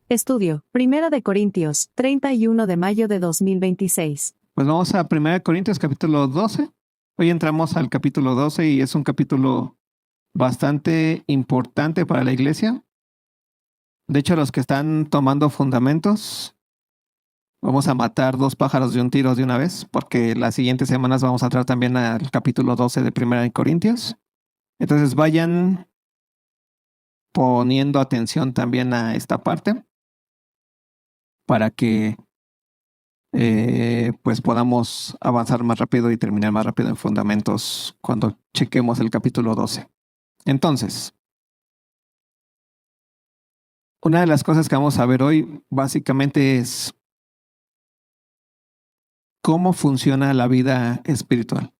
Estudio, Primera de Corintios, 31 de mayo de 2026. Pues vamos a 1 Corintios capítulo 12. Hoy entramos al capítulo 12 y es un capítulo bastante importante para la iglesia. De hecho, los que están tomando fundamentos, vamos a matar dos pájaros de un tiro de una vez, porque las siguientes semanas vamos a entrar también al capítulo 12 de 1 Corintios. Entonces vayan poniendo atención también a esta parte para que pues podamos avanzar más rápido y terminar más rápido en fundamentos cuando chequemos el capítulo 12. Entonces, una de las cosas que vamos a ver hoy básicamente es cómo funciona la vida espiritual.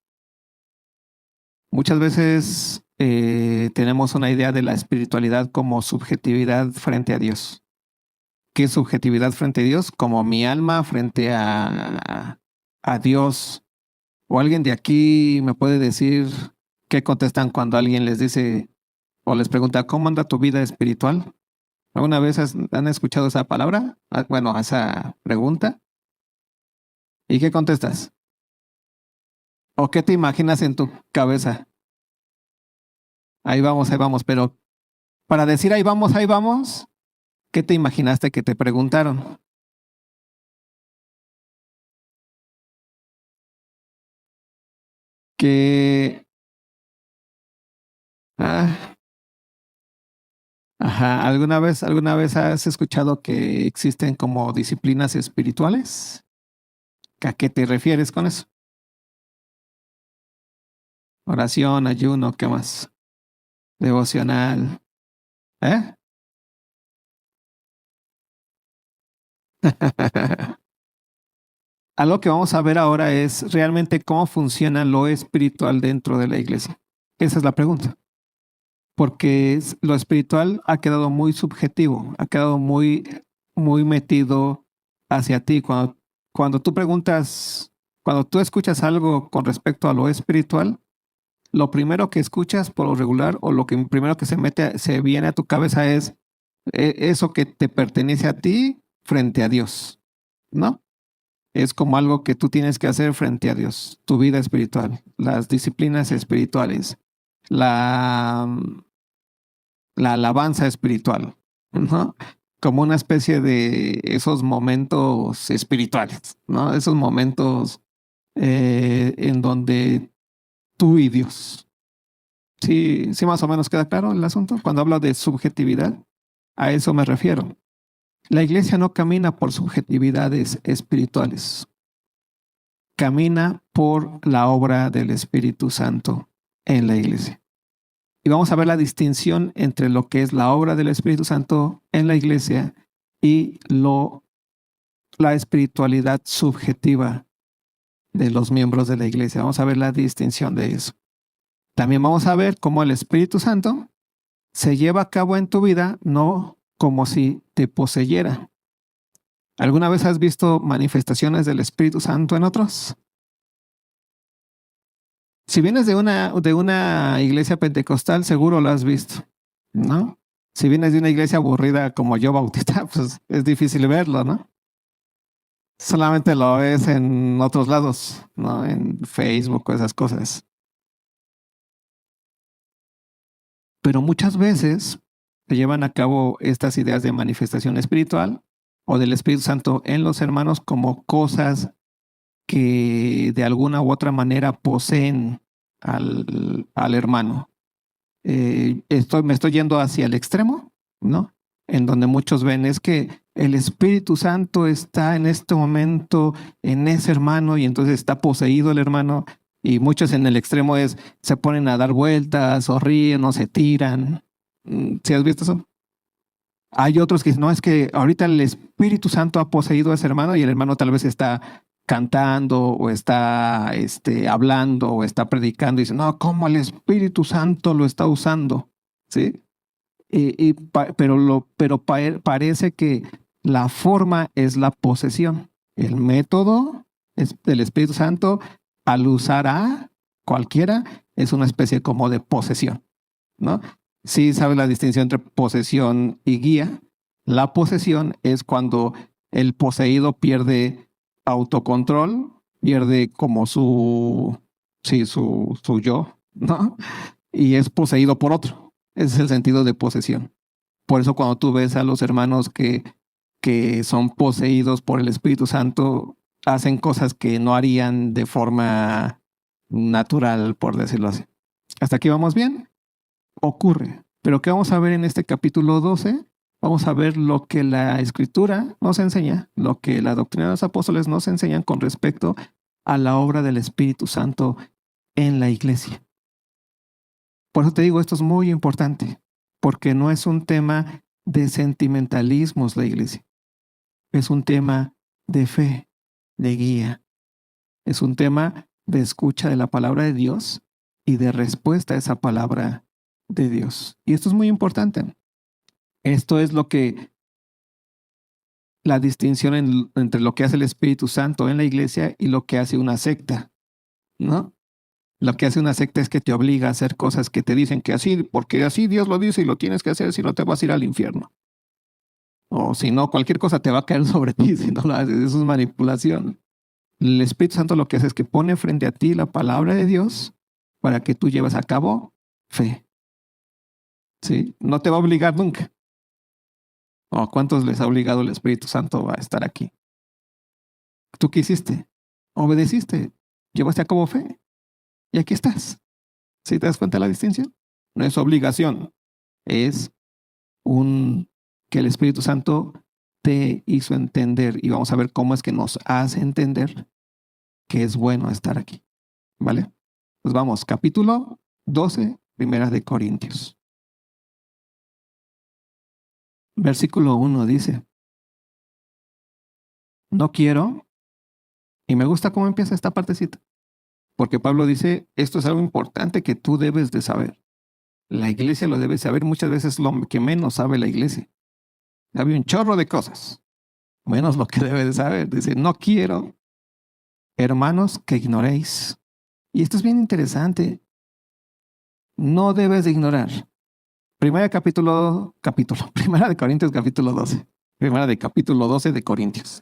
Muchas veces tenemos una idea de la espiritualidad como subjetividad frente a Dios. ¿Qué subjetividad frente a Dios? Como mi alma frente a Dios. O alguien de aquí me puede decir qué contestan cuando alguien les dice o les pregunta ¿cómo anda tu vida espiritual? ¿Alguna vez han escuchado esa palabra? Bueno, esa pregunta. ¿Y qué contestas? ¿O qué te imaginas en tu cabeza? Ahí vamos, pero para decir ahí vamos, ¿qué te imaginaste que te preguntaron? Que... ¿alguna vez has escuchado que existen como disciplinas espirituales? ¿A qué te refieres con eso? Oración, ayuno, ¿qué más? Devocional. Algo que vamos a ver ahora es realmente cómo funciona lo espiritual dentro de la iglesia. Esa es la pregunta. Porque lo espiritual ha quedado muy subjetivo, ha quedado muy metido hacia ti. Cuando tú preguntas, cuando tú escuchas algo con respecto a lo espiritual, lo primero que escuchas por lo regular o lo que primero que se viene a tu cabeza es eso que te pertenece a ti frente a Dios, ¿no? Es como algo que tú tienes que hacer frente a Dios, tu vida espiritual, las disciplinas espirituales, la alabanza espiritual, ¿no? Como una especie de esos momentos espirituales, ¿no? Esos momentos en donde tú y Dios. Sí, sí, más o menos queda claro el asunto. Cuando hablo de subjetividad, a eso me refiero. La iglesia no camina por subjetividades espirituales. Camina por la obra del Espíritu Santo en la iglesia. Y vamos a ver la distinción entre lo que es la obra del Espíritu Santo en la iglesia y la espiritualidad subjetiva de los miembros de la iglesia. Vamos a ver la distinción de eso. También vamos a ver cómo el Espíritu Santo se lleva a cabo en tu vida, no como si te poseyera. ¿Alguna vez has visto manifestaciones del Espíritu Santo en otros? Si vienes de una iglesia pentecostal, seguro lo has visto, ¿no? Si vienes de una iglesia aburrida como yo, Bautista, pues es difícil verlo, ¿no? Solamente lo ves en otros lados, ¿no? En Facebook o esas cosas. Pero muchas veces se llevan a cabo estas ideas de manifestación espiritual o del Espíritu Santo en los hermanos como cosas que de alguna u otra manera poseen al hermano. Me estoy yendo hacia el extremo, ¿no? En donde muchos ven es que el Espíritu Santo está en este momento en ese hermano y entonces está poseído el hermano, y muchos en el extremo se ponen a dar vueltas o ríen o se tiran. ¿Sí has visto eso? Hay otros que dicen, no, es que ahorita el Espíritu Santo ha poseído a ese hermano y el hermano tal vez está cantando o está hablando o está predicando y dice, no, ¿cómo el Espíritu Santo lo está usando? ¿Sí? Pero parece que la forma es la posesión. El método del Espíritu Santo al usar a cualquiera es una especie como de posesión, ¿no? Sí sabes la distinción entre posesión y guía. La posesión es cuando el poseído pierde autocontrol, pierde como su yo, ¿no? Y es poseído por otro. Ese es el sentido de posesión. Por eso cuando tú ves a los hermanos que son poseídos por el Espíritu Santo, hacen cosas que no harían de forma natural, por decirlo así. ¿Hasta aquí vamos bien? Ocurre. Pero ¿qué vamos a ver en este capítulo 12? Vamos a ver lo que la Escritura nos enseña, lo que la doctrina de los apóstoles nos enseñan con respecto a la obra del Espíritu Santo en la iglesia. Por eso te digo, esto es muy importante, porque no es un tema de sentimentalismos la iglesia. Es un tema de fe, de guía. Es un tema de escucha de la palabra de Dios y de respuesta a esa palabra de Dios. Y esto es muy importante. Esto es lo que la distinción entre lo que hace el Espíritu Santo en la iglesia y lo que hace una secta, ¿no? Lo que hace una secta es que te obliga a hacer cosas que te dicen que así, porque así Dios lo dice y lo tienes que hacer, si no te vas a ir al infierno. O si no, cualquier cosa te va a caer sobre ti si no lo haces. Eso es manipulación. El Espíritu Santo lo que hace es que pone frente a ti la palabra de Dios para que tú lleves a cabo fe. ¿Sí? No te va a obligar nunca. ¿O a cuántos les ha obligado el Espíritu Santo a estar aquí? ¿Tú qué hiciste? Obedeciste, llevaste a cabo fe y aquí estás. ¿Sí te das cuenta de la distinción? No es obligación, es que el Espíritu Santo te hizo entender y vamos a ver cómo es que nos hace entender que es bueno estar aquí. ¿Vale? Pues vamos, capítulo 12, Primera de Corintios. Versículo 1 dice, no quiero, y me gusta cómo empieza esta partecita, porque Pablo dice, esto es algo importante que tú debes de saber. La iglesia lo debe saber, muchas veces lo que menos sabe la iglesia. Sabe un chorro de cosas, menos lo que debe de saber. Dice, no quiero, hermanos, que ignoréis. Y esto es bien interesante. No debes de ignorar. Primera de Corintios capítulo 12. Primera de capítulo 12 de Corintios.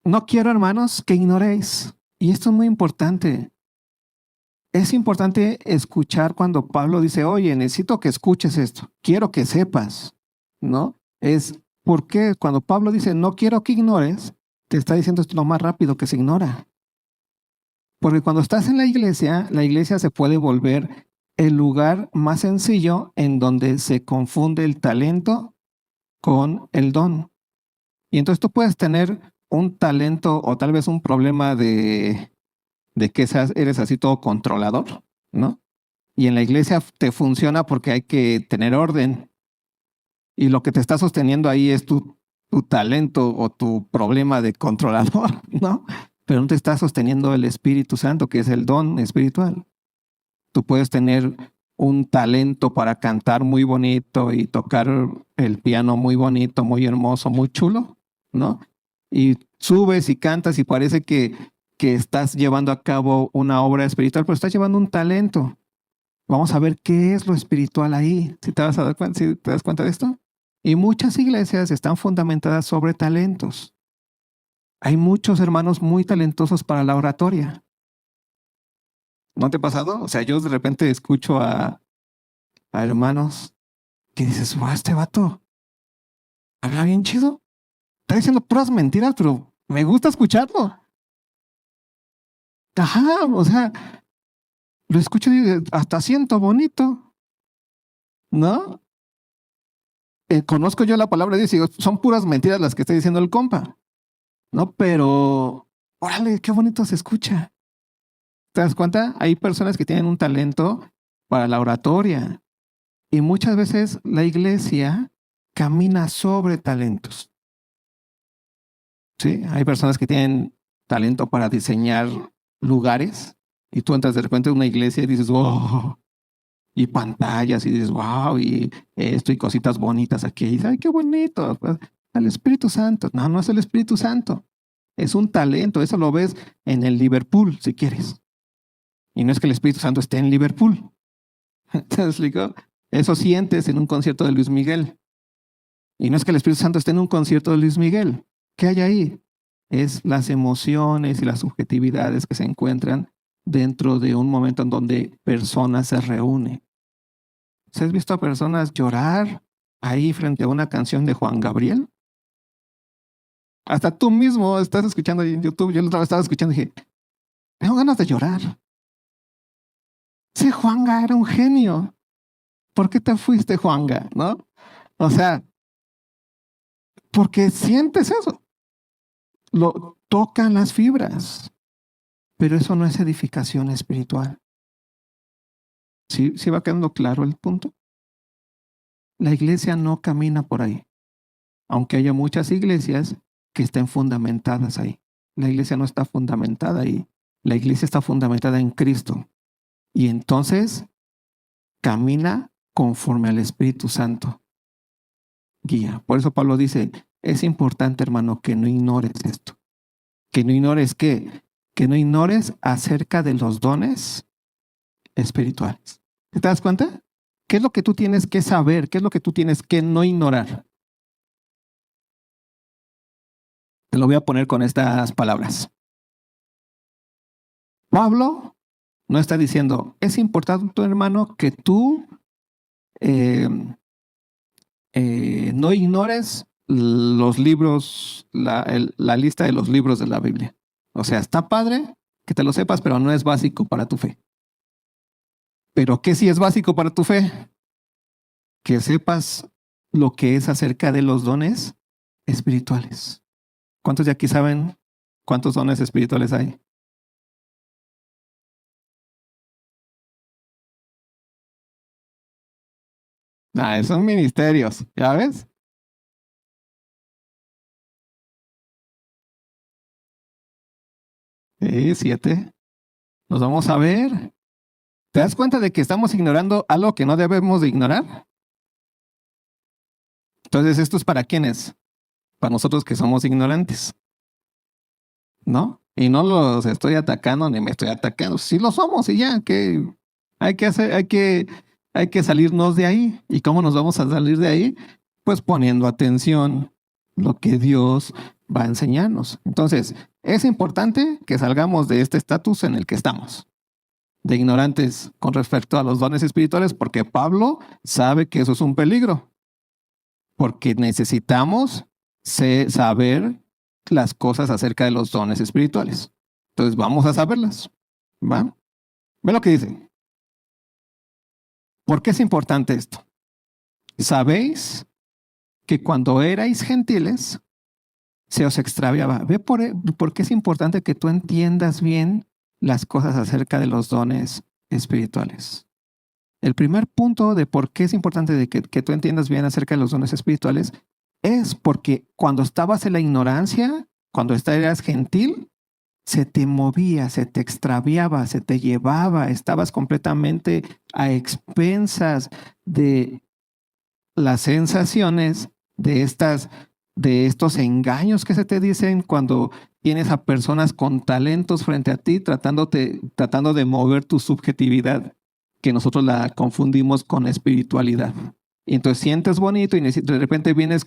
No quiero, hermanos, que ignoréis. Y esto es muy importante. Es importante escuchar cuando Pablo dice, oye, necesito que escuches esto. Quiero que sepas, ¿no? Es porque cuando Pablo dice, no quiero que ignores, te está diciendo esto lo más rápido que se ignora. Porque cuando estás en la iglesia se puede volver el lugar más sencillo en donde se confunde el talento con el don. Y entonces tú puedes tener un talento o tal vez un problema de que eres así todo controlador, ¿no? Y en la iglesia te funciona porque hay que tener orden. Y lo que te está sosteniendo ahí es tu talento o tu problema de controlador, ¿no? Pero no te está sosteniendo el Espíritu Santo, que es el don espiritual. Tú puedes tener un talento para cantar muy bonito y tocar el piano muy bonito, muy hermoso, muy chulo, ¿no? Y subes y cantas y parece que estás llevando a cabo una obra espiritual, pero estás llevando un talento. Vamos a ver qué es lo espiritual ahí. ¿Si te das cuenta de esto? Y muchas iglesias están fundamentadas sobre talentos. Hay muchos hermanos muy talentosos para la oratoria. ¿No te ha pasado? O sea, yo de repente escucho a hermanos que dices, wow, este vato habla bien chido. Está diciendo puras mentiras, pero me gusta escucharlo. Ajá, o sea, lo escucho y hasta siento bonito, ¿no? Conozco yo la palabra de Dios y digo, son puras mentiras las que está diciendo el compa, ¿no? Pero, órale, qué bonito se escucha. ¿Te das cuenta? Hay personas que tienen un talento para la oratoria y muchas veces la iglesia camina sobre talentos. ¿Sí? Hay personas que tienen talento para diseñar lugares y tú entras de repente a una iglesia y dices, wow, y pantallas y dices, wow, y esto y cositas bonitas aquí. Y dices, ay, qué bonito. Pues, el Espíritu Santo. No, no es el Espíritu Santo. Es un talento. Eso lo ves en el Liverpool, si quieres. Y no es que el Espíritu Santo esté en Liverpool. ¿Te explico? Eso sientes en un concierto de Luis Miguel. Y no es que el Espíritu Santo esté en un concierto de Luis Miguel. ¿Qué hay ahí? Es las emociones y las subjetividades que se encuentran dentro de un momento en donde personas se reúnen. ¿Se has visto a personas llorar ahí frente a una canción de Juan Gabriel? Hasta tú mismo estás escuchando en YouTube. Yo la otra vez estaba escuchando y dije, tengo ganas de llorar. Sí, Juanga era un genio. ¿Por qué te fuiste, Juanga? ¿No? O sea, porque sientes eso. Lo tocan las fibras. Pero eso no es edificación espiritual. ¿Sí va quedando claro el punto? La iglesia no camina por ahí. Aunque haya muchas iglesias que estén fundamentadas ahí. La iglesia no está fundamentada ahí. La iglesia está fundamentada en Cristo. Y entonces camina conforme al Espíritu Santo. Guía. Por eso Pablo dice, es importante, hermano, que no ignores esto. Que no ignores ¿qué? Que no ignores acerca de los dones espirituales. ¿Te das cuenta? ¿Qué es lo que tú tienes que saber? ¿Qué es lo que tú tienes que no ignorar? Te lo voy a poner con estas palabras. Pablo no está diciendo, es importante, hermano, que tú no ignores los libros, la lista de los libros de la Biblia. O sea, está padre que te lo sepas, pero no es básico para tu fe. ¿Pero qué sí es básico para tu fe? Que sepas lo que es acerca de los dones espirituales. ¿Cuántos de aquí saben cuántos dones espirituales hay? Son ministerios, ¿ya ves? Sí, 7. Nos vamos a ver. ¿Te das cuenta de que estamos ignorando algo que no debemos de ignorar? Entonces, ¿esto es para quiénes? Para nosotros que somos ignorantes, ¿no? Y no los estoy atacando ni me estoy atacando. Sí lo somos y ya, que hay que hacer, hay que salirnos de ahí. ¿Y cómo nos vamos a salir de ahí? Pues poniendo atención lo que Dios va a enseñarnos. Entonces, es importante que salgamos de este estatus en el que estamos, de ignorantes con respecto a los dones espirituales, porque Pablo sabe que eso es un peligro, porque necesitamos saber las cosas acerca de los dones espirituales. Entonces vamos a saberlas. ¿Va? Ve lo que dice. ¿Por qué es importante esto? Sabéis que cuando erais gentiles se os extraviaba. Ve por qué es importante que tú entiendas bien las cosas acerca de los dones espirituales. El primer punto de por qué es importante de que tú entiendas bien acerca de los dones espirituales es porque cuando estabas en la ignorancia, cuando eras gentil, se te movía, se te extraviaba, se te llevaba, estabas completamente a expensas de las sensaciones de estos engaños que se te dicen cuando tienes a personas con talentos frente a ti tratando de mover tu subjetividad, que nosotros la confundimos con espiritualidad. Y entonces sientes bonito y de repente vienes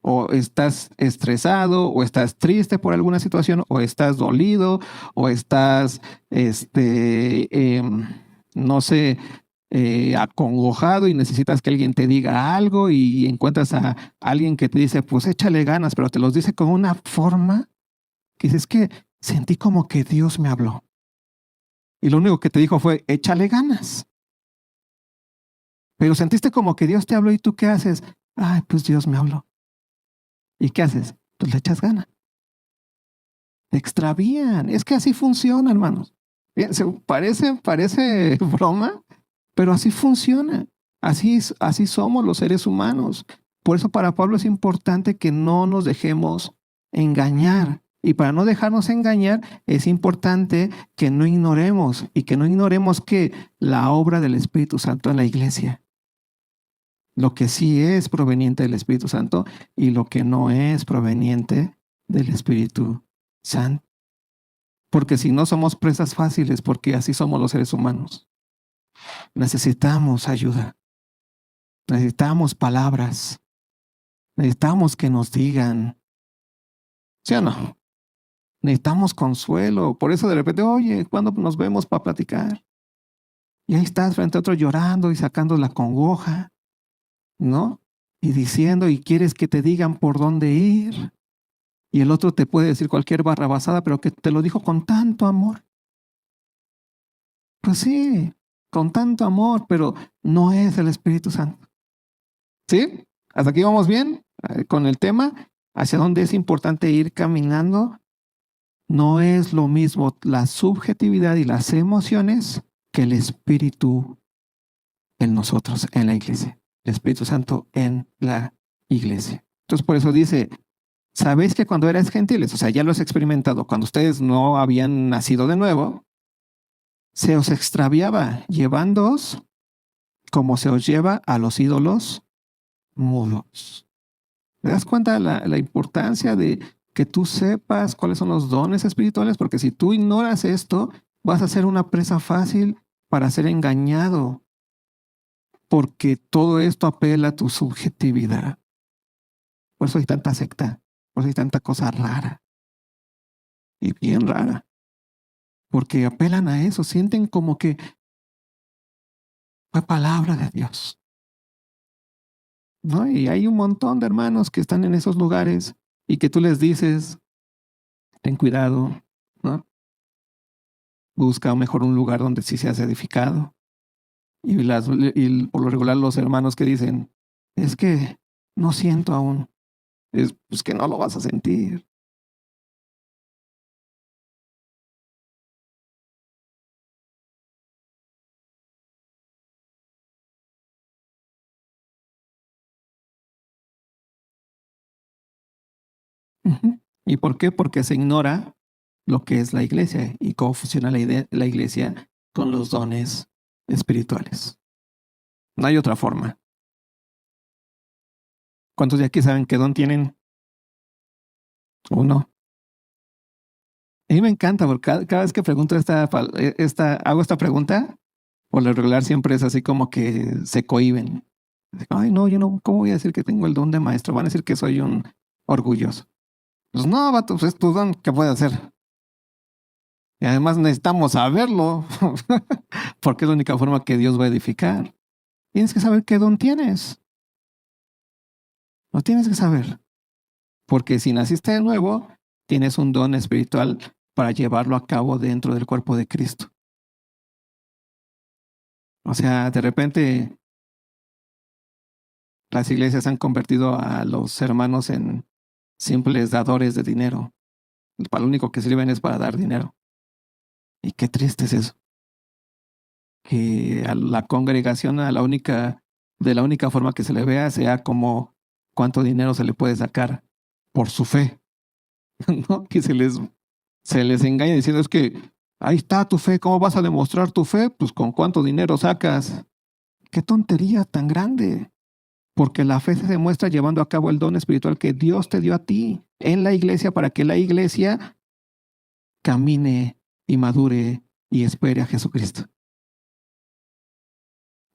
o estás estresado, o estás triste por alguna situación, o estás dolido, o estás, no sé, acongojado y necesitas que alguien te diga algo y encuentras a alguien que te dice, pues échale ganas, pero te los dice con una forma que dices que sentí como que Dios me habló. Y lo único que te dijo fue, échale ganas. Pero sentiste como que Dios te habló y tú ¿qué haces? Ay, pues Dios me habló. ¿Y qué haces? Pues le echas ganas. Te extravían. Es que así funciona, hermanos. Parece broma, pero así funciona. Así somos los seres humanos. Por eso para Pablo es importante que no nos dejemos engañar. Y para no dejarnos engañar, es importante que no ignoremos y que no ignoremos que la obra del Espíritu Santo en la iglesia. Lo que sí es proveniente del Espíritu Santo y lo que no es proveniente del Espíritu Santo. Porque si no somos presas fáciles, porque así somos los seres humanos. Necesitamos ayuda. Necesitamos palabras. Necesitamos que nos digan. ¿Sí o no? Necesitamos consuelo. Por eso de repente, oye, ¿cuándo nos vemos para platicar? Y ahí estás frente a otro llorando y sacando la congoja, ¿no? Y diciendo, y quieres que te digan por dónde ir. Y el otro te puede decir cualquier barrabasada, pero que te lo dijo con tanto amor. Pues sí, con tanto amor, pero no es el Espíritu Santo. ¿Sí? ¿Hasta aquí vamos bien con el tema? Hacia dónde es importante ir caminando. No es lo mismo la subjetividad y las emociones que el Espíritu en nosotros, en la iglesia. El Espíritu Santo en la iglesia. Entonces, por eso dice, sabéis que cuando erais gentiles, o sea, ya lo has experimentado, cuando ustedes no habían nacido de nuevo, se os extraviaba llevándoos como se os lleva a los ídolos mudos. ¿Te das cuenta la importancia de que tú sepas cuáles son los dones espirituales? Porque si tú ignoras esto, vas a ser una presa fácil para ser engañado, porque todo esto apela a tu subjetividad. Por eso hay tanta secta, por eso hay tanta cosa rara y bien rara, porque apelan a eso, sienten como que fue palabra de Dios, ¿no? Y hay un montón de hermanos que están en esos lugares y que tú les dices, ten cuidado, ¿no? Busca mejor un lugar donde sí seas edificado. Y por lo regular los hermanos que dicen, es que no siento aún, es pues que no lo vas a sentir. Uh-huh. ¿Y por qué? Porque se ignora lo que es la iglesia y cómo funciona la iglesia con los dones espirituales. No hay otra forma. ¿Cuántos de aquí saben qué don tienen? Uno. A mí me encanta porque cada vez que pregunto hago esta pregunta, por lo regular siempre es así como que se cohíben. Ay, no, yo no, ¿cómo voy a decir que tengo el don de maestro? Van a decir que soy un orgulloso. Pues no, vato, pues es tu don, ¿qué puede hacer? Y además necesitamos saberlo, porque es la única forma que Dios va a edificar. Tienes que saber qué don tienes. Lo tienes que saber. Porque si naciste de nuevo, tienes un don espiritual para llevarlo a cabo dentro del cuerpo de Cristo. O sea, de repente las iglesias han convertido a los hermanos en simples dadores de dinero. Para lo único que sirven es para dar dinero. Y qué triste es eso. Que a la congregación, de la única forma que se le vea sea como cuánto dinero se le puede sacar por su fe. ¿No? Que se les engaña diciendo es que ahí está tu fe, ¿cómo vas a demostrar tu fe? Pues con cuánto dinero sacas. Qué tontería tan grande. Porque la fe se demuestra llevando a cabo el don espiritual que Dios te dio a ti en la iglesia para que la iglesia camine y madure y espere a Jesucristo.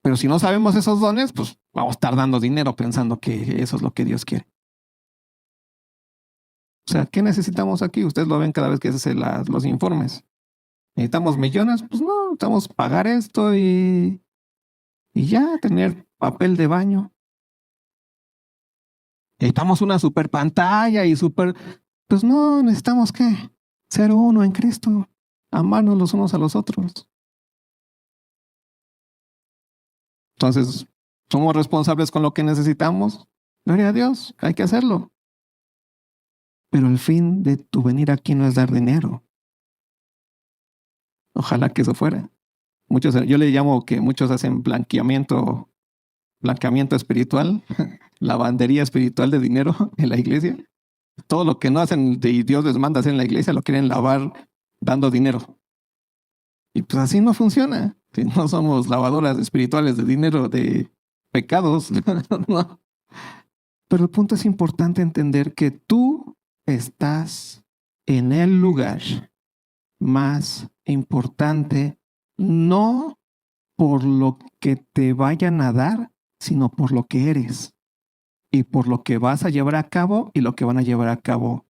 Pero si no sabemos esos dones, pues vamos a estar dando dinero pensando que eso es lo que Dios quiere. O sea, ¿qué necesitamos aquí? Ustedes lo ven cada vez que se hacen los informes. ¿Necesitamos millones? Pues no, necesitamos pagar esto y ya tener papel de baño. Necesitamos una super pantalla y super... Pues no, necesitamos ¿qué? Ser uno en Cristo. Amarnos los unos a los otros. Entonces, ¿somos responsables con lo que necesitamos? Gloria a Dios, hay que hacerlo. Pero el fin de tu venir aquí no es dar dinero. Ojalá que eso fuera. Yo le llamo que muchos hacen blanqueamiento espiritual, lavandería espiritual de dinero en la iglesia. Todo lo que no hacen y Dios les manda hacer en la iglesia lo quieren lavar dando dinero. Y pues así no funciona. Si no somos lavadoras espirituales de dinero, de pecados, no. Pero el punto es importante entender que tú estás en el lugar más importante, no por lo que te vayan a dar, sino por lo que eres y por lo que vas a llevar a cabo y lo que van a llevar a cabo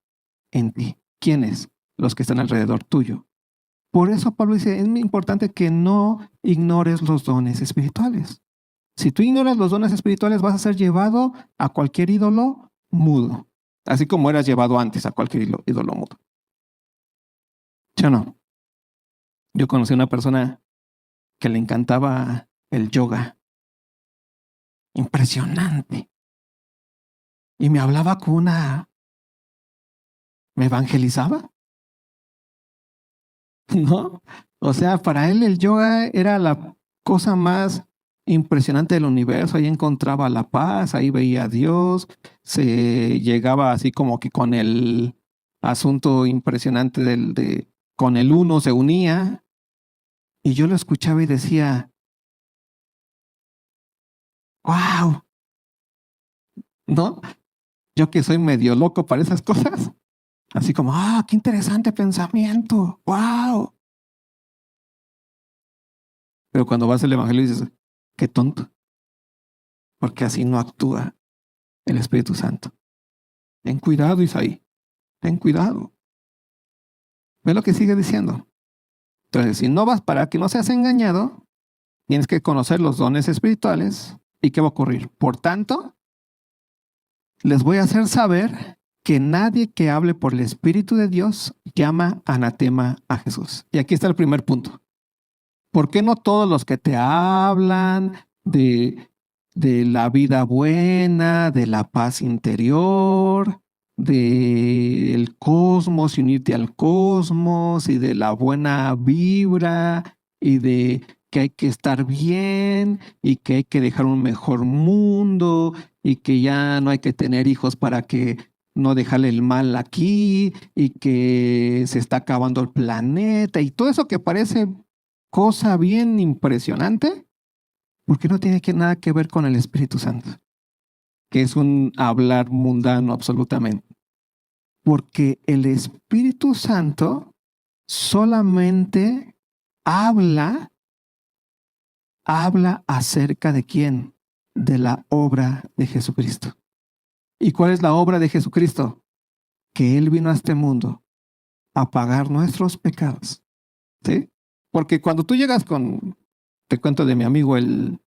en ti. ¿Quiénes? Los que están alrededor tuyo. Por eso Pablo dice, es muy importante que no ignores los dones espirituales. Si tú ignoras los dones espirituales, vas a ser llevado a cualquier ídolo mudo, así como eras llevado antes a cualquier ídolo mudo. ¿Sí o no? Yo conocí a una persona que le encantaba el yoga. Impresionante. Y me hablaba con una... ¿Me evangelizaba? ¿No? O sea, para él el yoga era la cosa más impresionante del universo. Ahí encontraba la paz, ahí veía a Dios, se llegaba así como que con el asunto impresionante con el uno se unía. Y yo lo escuchaba y decía, wow, ¿no? Yo que soy medio loco para esas cosas. Así como, qué interesante pensamiento, wow. Pero cuando vas al evangelio dices, qué tonto, porque así no actúa el Espíritu Santo. Ten cuidado, Isaí, ten cuidado. Ve lo que sigue diciendo. Entonces, si no vas para que no seas engañado, tienes que conocer los dones espirituales. ¿Y qué va a ocurrir? Por tanto, les voy a hacer saber que nadie que hable por el Espíritu de Dios llama anatema a Jesús. Y aquí está el primer punto. ¿Por qué no todos los que te hablan de la vida buena, de la paz interior, del cosmos y unirte al cosmos y de la buena vibra y de que hay que estar bien y que hay que dejar un mejor mundo y que ya no hay que tener hijos para que no dejarle el mal aquí y que se está acabando el planeta y todo eso que parece cosa bien impresionante, porque no tiene nada que ver con el Espíritu Santo, que es un hablar mundano absolutamente. Porque el Espíritu Santo solamente habla acerca de quién, de la obra de Jesucristo. ¿Y cuál es la obra de Jesucristo? Que Él vino a este mundo a pagar nuestros pecados. ¿Sí? Porque cuando tú llegas te cuento de mi amigo el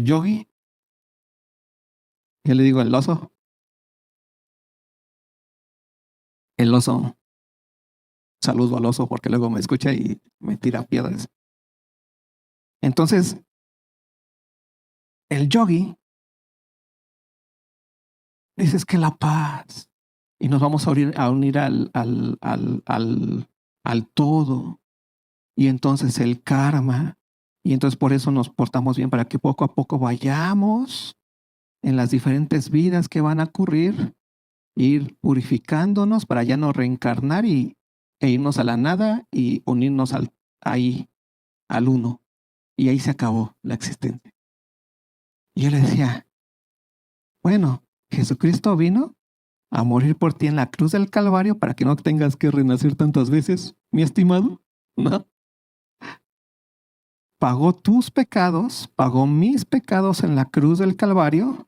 yogi, yo le digo el oso, saludo al oso porque luego me escucha y me tira piedras. Entonces, el yogi dice es que la paz, y nos vamos a unir al todo, y entonces el karma, y entonces por eso nos portamos bien, para que poco a poco vayamos en las diferentes vidas que van a ocurrir, ir purificándonos para ya no reencarnar e irnos a la nada y unirnos ahí, al uno. Y ahí se acabó la existencia. Y yo le decía, bueno, Jesucristo vino a morir por ti en la cruz del Calvario para que no tengas que renacer tantas veces, mi estimado, ¿no? Pagó tus pecados, pagó mis pecados en la cruz del Calvario,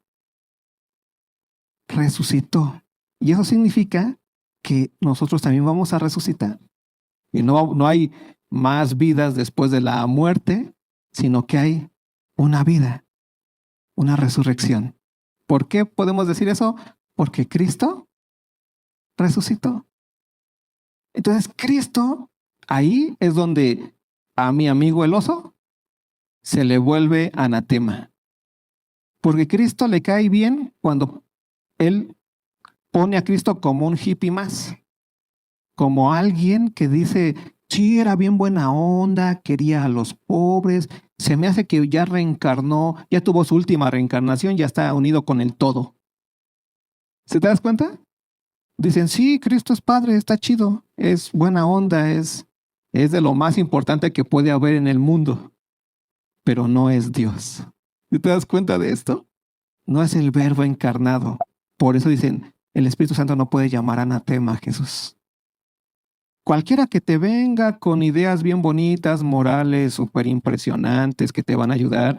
resucitó. Y eso significa que nosotros también vamos a resucitar. Y no hay más vidas después de la muerte, sino que hay una vida, una resurrección. ¿Por qué podemos decir eso? Porque Cristo resucitó. Entonces, Cristo, ahí es donde a mi amigo el oso se le vuelve anatema. Porque Cristo le cae bien cuando él pone a Cristo como un hippie más, como alguien que dice, sí, era bien buena onda, quería a los pobres, se me hace que ya reencarnó, ya tuvo su última reencarnación, ya está unido con el todo. ¿Se te das cuenta? Dicen, sí, Cristo es padre, está chido, es buena onda, es de lo más importante que puede haber en el mundo, pero no es Dios. ¿Te das cuenta de esto? No es el verbo encarnado. Por eso dicen, el Espíritu Santo no puede llamar anatema a Jesús. Cualquiera que te venga con ideas bien bonitas, morales, súper impresionantes, que te van a ayudar,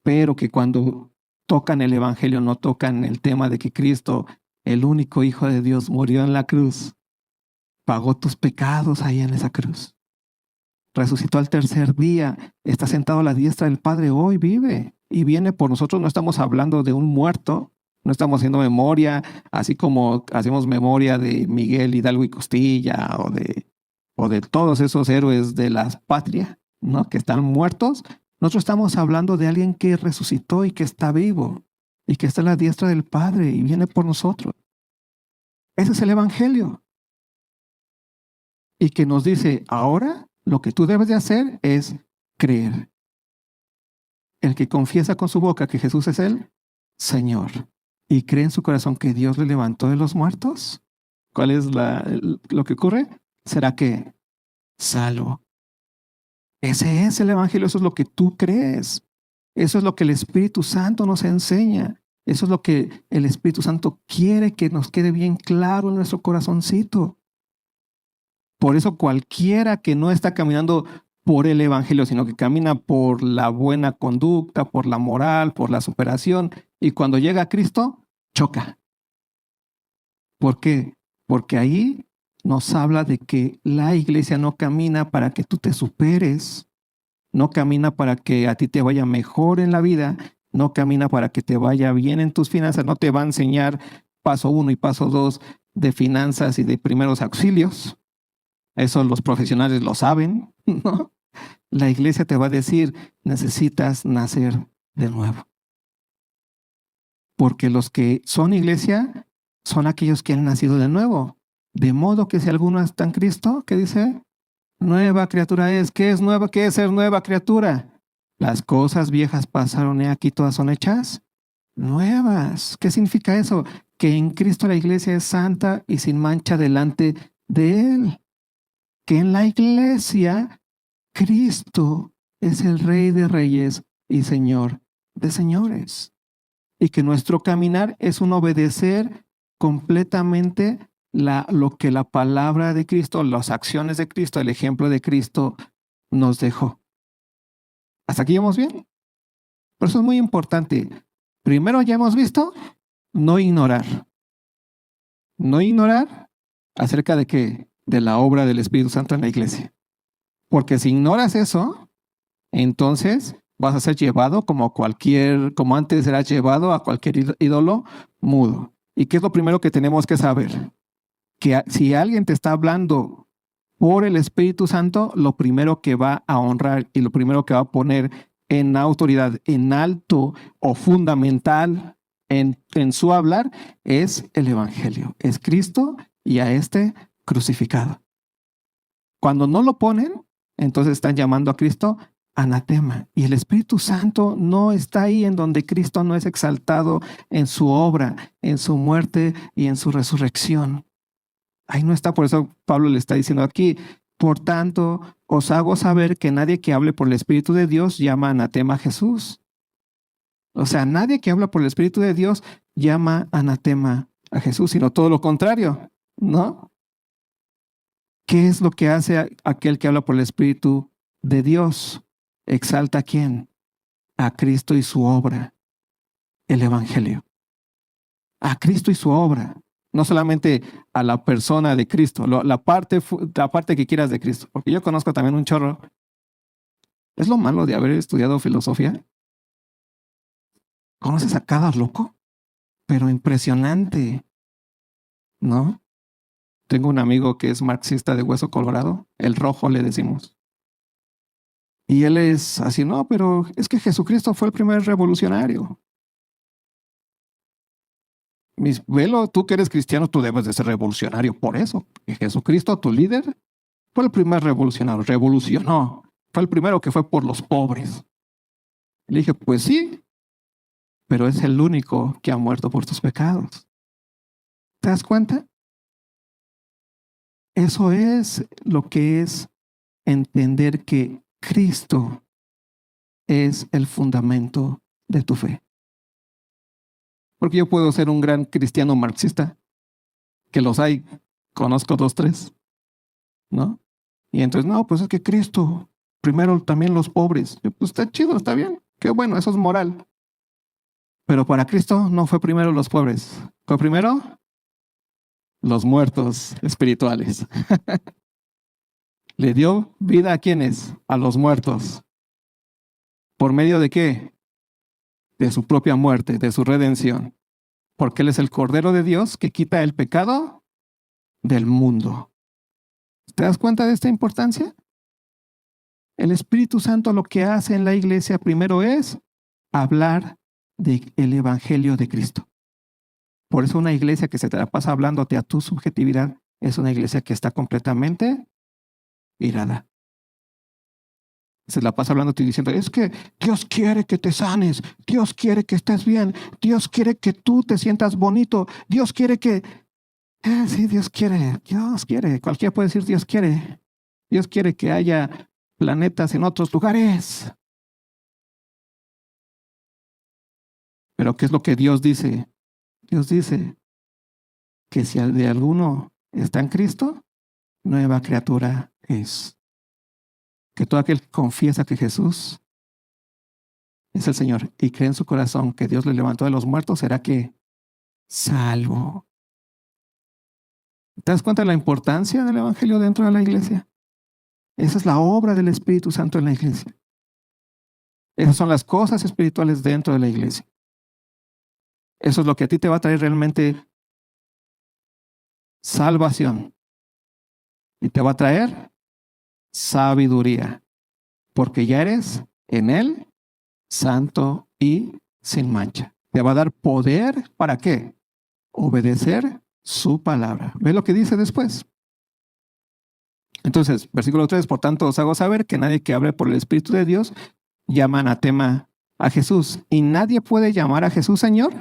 pero que cuando tocan el evangelio, no tocan el tema de que Cristo, el único Hijo de Dios, murió en la cruz, pagó tus pecados ahí en esa cruz, resucitó al tercer día, está sentado a la diestra del Padre, hoy vive y viene por nosotros. No estamos hablando de un muerto, no estamos haciendo memoria, así como hacemos memoria de Miguel Hidalgo y Costilla o de todos esos héroes de la patria, ¿no? Que están muertos. Nosotros estamos hablando de alguien que resucitó y que está vivo y que está a la diestra del Padre y viene por nosotros. Ese es el evangelio. Y que nos dice, ahora lo que tú debes de hacer es creer. El que confiesa con su boca que Jesús es el Señor y cree en su corazón que Dios le levantó de los muertos, ¿cuál es lo que ocurre? Será que salvo. Ese es el evangelio, eso es lo que tú crees. Eso es lo que el Espíritu Santo nos enseña. Eso es lo que el Espíritu Santo quiere que nos quede bien claro en nuestro corazoncito. Por eso cualquiera que no está caminando por el evangelio, sino que camina por la buena conducta, por la moral, por la superación, y cuando llega a Cristo, choca. ¿Por qué? Porque ahí nos habla de que la iglesia no camina para que tú te superes, no camina para que a ti te vaya mejor en la vida, no camina para que te vaya bien en tus finanzas, no te va a enseñar paso 1 y paso 2 de finanzas y de primeros auxilios. Eso los profesionales lo saben, ¿no? La iglesia te va a decir, necesitas nacer de nuevo. Porque los que son iglesia son aquellos que han nacido de nuevo. De modo que si alguno está en Cristo, ¿qué dice? Nueva criatura es. ¿Qué es nueva? ¿Qué es ser nueva criatura? Las cosas viejas pasaron y aquí todas son hechas nuevas. ¿Qué significa eso? Que en Cristo la iglesia es santa y sin mancha delante de Él. Que en la iglesia Cristo es el Rey de Reyes y Señor de señores. Y que nuestro caminar es un obedecer completamente lo que la palabra de Cristo, las acciones de Cristo, el ejemplo de Cristo nos dejó. ¿Hasta aquí vamos bien? Por eso es muy importante. Primero ya hemos visto, no ignorar. No ignorar acerca de qué, de la obra del Espíritu Santo en la iglesia. Porque si ignoras eso, entonces vas a ser llevado como antes eras llevado a cualquier ídolo mudo. ¿Y qué es lo primero que tenemos que saber? Que si alguien te está hablando por el Espíritu Santo, lo primero que va a honrar y lo primero que va a poner en autoridad, en alto o fundamental en su hablar es el Evangelio. Es Cristo y a este crucificado. Cuando no lo ponen, entonces están llamando a Cristo anatema. Y el Espíritu Santo no está ahí en donde Cristo no es exaltado en su obra, en su muerte y en su resurrección. Ahí no está, por eso Pablo le está diciendo aquí, por tanto, os hago saber que nadie que hable por el Espíritu de Dios llama anatema a Jesús. O sea, nadie que habla por el Espíritu de Dios llama anatema a Jesús, sino todo lo contrario, ¿no? ¿Qué es lo que hace aquel que habla por el Espíritu de Dios? ¿Exalta a quién? A Cristo y su obra, el Evangelio. A Cristo y su obra. No solamente a la persona de Cristo, la parte que quieras de Cristo. Porque yo conozco también un chorro. Es lo malo de haber estudiado filosofía. Conoces a cada loco, pero impresionante, ¿no? Tengo un amigo que es marxista de hueso colorado, el rojo le decimos. Y él es así, no, pero es que Jesucristo fue el primer revolucionario. Velo, tú que eres cristiano, tú debes de ser revolucionario por eso. Que Jesucristo, tu líder, fue el primer revolucionario, revolucionó. Fue el primero que fue por los pobres. Le dije, pues sí, pero es el único que ha muerto por tus pecados. ¿Te das cuenta? Eso es lo que es entender que Cristo es el fundamento de tu fe. Porque yo puedo ser un gran cristiano marxista, que los hay, conozco 2, 3, ¿no? Y entonces, no, pues es que Cristo, primero también los pobres. Pues está chido, está bien, qué bueno, eso es moral. Pero para Cristo no fue primero los pobres, fue primero los muertos espirituales. Le dio vida a quienes, a los muertos. ¿Por medio de qué? De su propia muerte, de su redención. Porque Él es el Cordero de Dios que quita el pecado del mundo. ¿Te das cuenta de esta importancia? El Espíritu Santo lo que hace en la iglesia primero es hablar del Evangelio de Cristo. Por eso una iglesia que se te la pasa hablándote a tu subjetividad es una iglesia que está completamente irada. Se la pasa hablándote y diciendo, es que Dios quiere que te sanes, Dios quiere que estés bien, Dios quiere que tú te sientas bonito, Dios quiere que... sí, Dios quiere, cualquiera puede decir Dios quiere que haya planetas en otros lugares. Pero ¿qué es lo que Dios dice? Dios dice que si de alguno está en Cristo, nueva criatura es. Que todo aquel que confiesa que Jesús es el Señor y cree en su corazón que Dios le levantó de los muertos, será que salvo. ¿Te das cuenta de la importancia del Evangelio dentro de la iglesia? Esa es la obra del Espíritu Santo en la iglesia. Esas son las cosas espirituales dentro de la iglesia. Eso es lo que a ti te va a traer realmente salvación. Y te va a traer sabiduría. Porque ya eres en Él santo y sin mancha. Te va a dar poder, ¿para qué? Obedecer su palabra. ¿Ve lo que dice después? Entonces, versículo 3, por tanto os hago saber que nadie que hable por el Espíritu de Dios llama anatema a Jesús. ¿Y nadie puede llamar a Jesús Señor?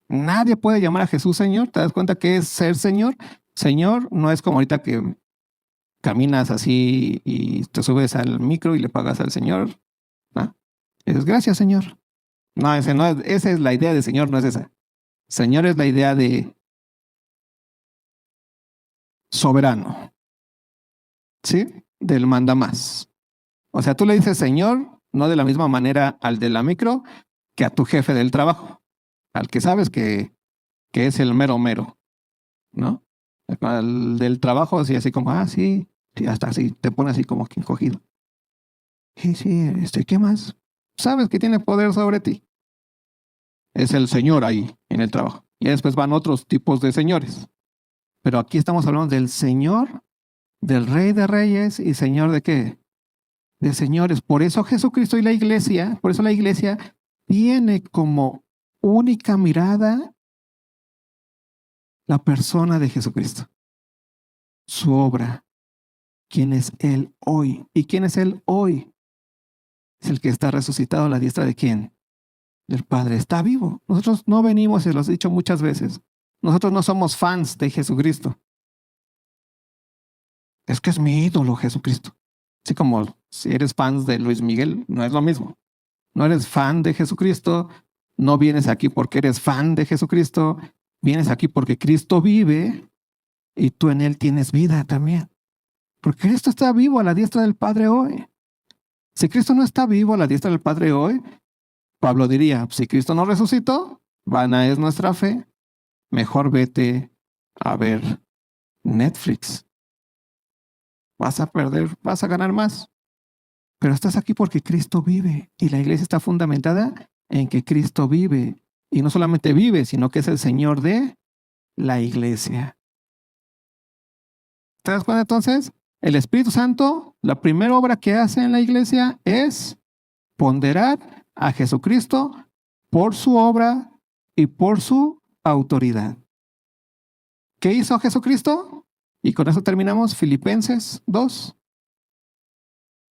Nadie puede llamar a Jesús Señor. ¿Te das cuenta que es ser Señor? Señor no es como ahorita que caminas así y te subes al micro y le pagas al Señor. ¿No? Es gracias, Señor. No, esa es la idea de Señor, no es esa. Señor es la idea de soberano. ¿Sí? Del manda más. O sea, tú le dices Señor, no de la misma manera al de la micro que a tu jefe del trabajo, al que sabes que es el mero mero, ¿no? Al del trabajo, así como, sí, hasta así, te pone así como que encogido. Sí, ¿qué más? Sabes que tiene poder sobre ti. Es el Señor ahí, en el trabajo. Y después van otros tipos de señores. Pero aquí estamos hablando del Señor, del Rey de Reyes y Señor de qué? De señores. Por eso Jesucristo y la iglesia, por eso la iglesia tiene como única mirada la persona de Jesucristo. Su obra. ¿Quién es Él hoy? ¿Y quién es Él hoy? Es el que está resucitado a la diestra de quién? Del Padre. Está vivo. Nosotros no venimos, se los he dicho muchas veces. Nosotros no somos fans de Jesucristo. Es que es mi ídolo Jesucristo. Así como si eres fan de Luis Miguel, no es lo mismo. No eres fan de Jesucristo, no vienes aquí porque eres fan de Jesucristo, vienes aquí porque Cristo vive y tú en Él tienes vida también. Porque Cristo está vivo a la diestra del Padre hoy. Si Cristo no está vivo a la diestra del Padre hoy, Pablo diría, si Cristo no resucitó, vana es nuestra fe, mejor vete a ver Netflix. Vas a ganar más. Pero estás aquí porque Cristo vive y la iglesia está fundamentada en que Cristo vive. Y no solamente vive, sino que es el Señor de la iglesia. ¿Te das cuenta entonces? El Espíritu Santo, la primera obra que hace en la iglesia es ponderar a Jesucristo por su obra y por su autoridad. ¿Qué hizo Jesucristo? Y con eso terminamos Filipenses 2.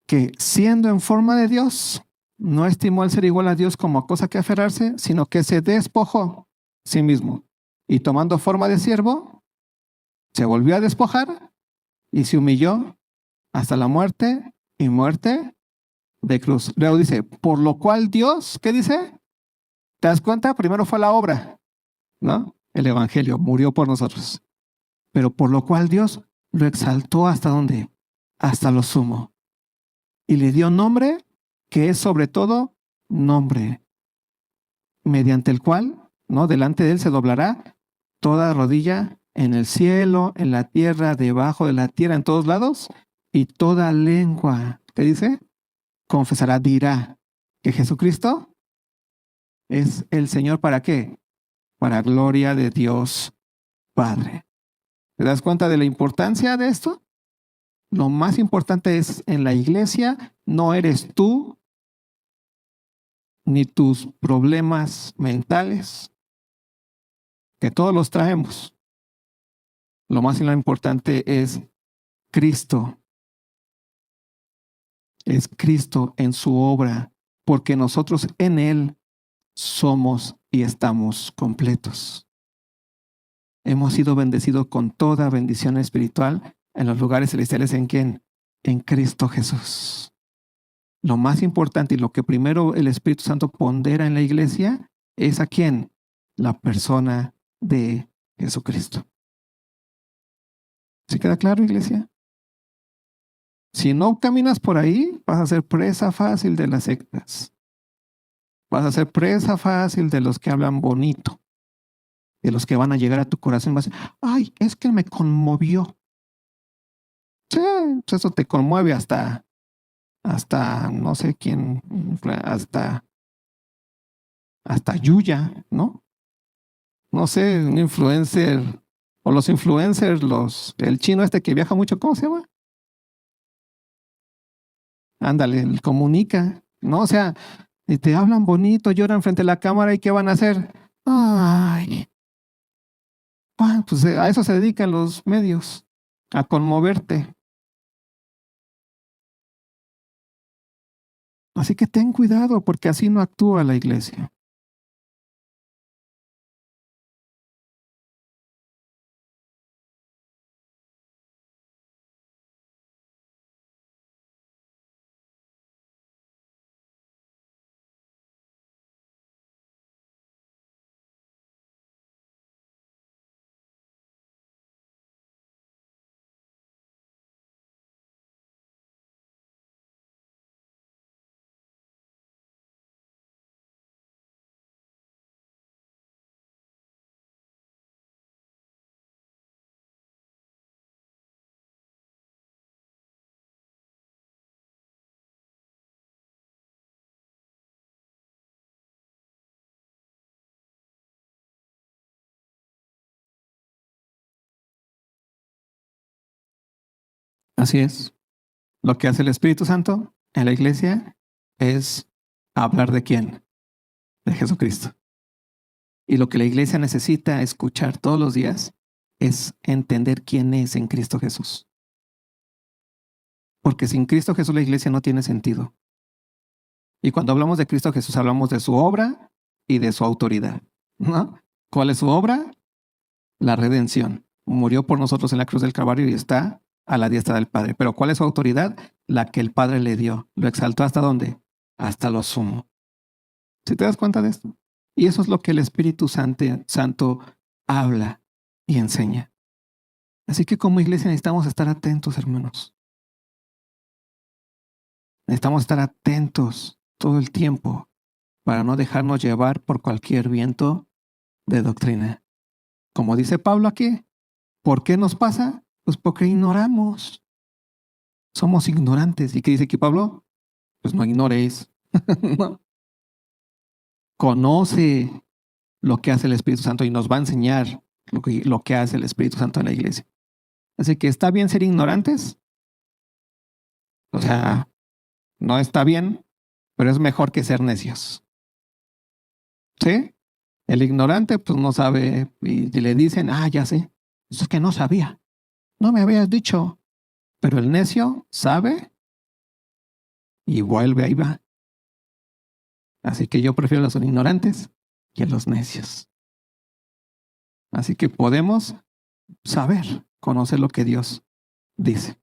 Que siendo en forma de Dios, no estimó el ser igual a Dios como cosa que aferrarse, sino que se despojó a sí mismo. Y tomando forma de siervo, se volvió a despojar y se humilló hasta la muerte y muerte de cruz. Luego dice, por lo cual Dios, ¿qué dice? ¿Te das cuenta? Primero fue la obra, ¿no? El Evangelio murió por nosotros. Pero por lo cual Dios lo exaltó hasta ¿dónde? Hasta lo sumo. Y le dio nombre que es sobre todo nombre. mediante el cual, ¿no? Delante de él se doblará toda rodilla en el cielo, en la tierra, debajo de la tierra, en todos lados, y toda lengua, ¿qué dice? Confesará, dirá que Jesucristo es el Señor. ¿Para qué? Para gloria de Dios Padre. ¿Te das cuenta de la importancia de esto? Lo más importante es en la iglesia, no eres tú ni tus problemas mentales, que todos los traemos. Lo más importante es Cristo. Es Cristo en su obra, porque nosotros en Él somos y estamos completos. Hemos sido bendecidos con toda bendición espiritual en los lugares celestiales. ¿En quién? En Cristo Jesús. Lo más importante y lo que primero el Espíritu Santo pondera en la iglesia es ¿a quién? La persona de Jesucristo. ¿Sí queda claro, iglesia? Si no caminas por ahí, vas a ser presa fácil de las sectas. Vas a ser presa fácil de los que hablan bonito, de los que van a llegar a tu corazón y vas a decir, ay, es que me conmovió. Sí, eso te conmueve hasta no sé quién, hasta Yuya, ¿no? No sé, un influencer, o los influencers, el chino este que viaja mucho, ¿cómo se llama? Ándale, el comunica, ¿no? O sea, y te hablan bonito, lloran frente a la cámara y ¿qué van a hacer? Ay, pues a eso se dedican los medios, a conmoverte. Así que ten cuidado porque así no actúa la iglesia. Así es. Lo que hace el Espíritu Santo en la iglesia es hablar de quién, de Jesucristo. Y lo que la iglesia necesita escuchar todos los días es entender quién es en Cristo Jesús. Porque sin Cristo Jesús la iglesia no tiene sentido. Y cuando hablamos de Cristo Jesús hablamos de su obra y de su autoridad, ¿no? ¿Cuál es su obra? La redención. Murió por nosotros en la cruz del Calvario y está a la diestra del Padre. Pero ¿cuál es su autoridad? La que el Padre le dio. ¿Lo exaltó hasta dónde? Hasta lo sumo. ¿Sí te das cuenta de esto? Y eso es lo que el Espíritu Santo habla y enseña. Así que como iglesia necesitamos estar atentos, hermanos. Necesitamos estar atentos todo el tiempo para no dejarnos llevar por cualquier viento de doctrina. Como dice Pablo aquí, ¿por qué nos pasa? Pues porque ignoramos. Somos ignorantes. ¿Y qué dice aquí Pablo? Pues no ignoréis. No. Conoce lo que hace el Espíritu Santo y nos va a enseñar lo que hace el Espíritu Santo en la iglesia. Así que está bien ser ignorantes. O sea, no está bien, pero es mejor que ser necios. ¿Sí? El ignorante pues no sabe y le dicen, ya sé, eso es que no sabía. No me habías dicho. Pero el necio sabe y vuelve, ahí va. Así que yo prefiero a los ignorantes que a los necios. Así que podemos saber, conocer lo que Dios dice.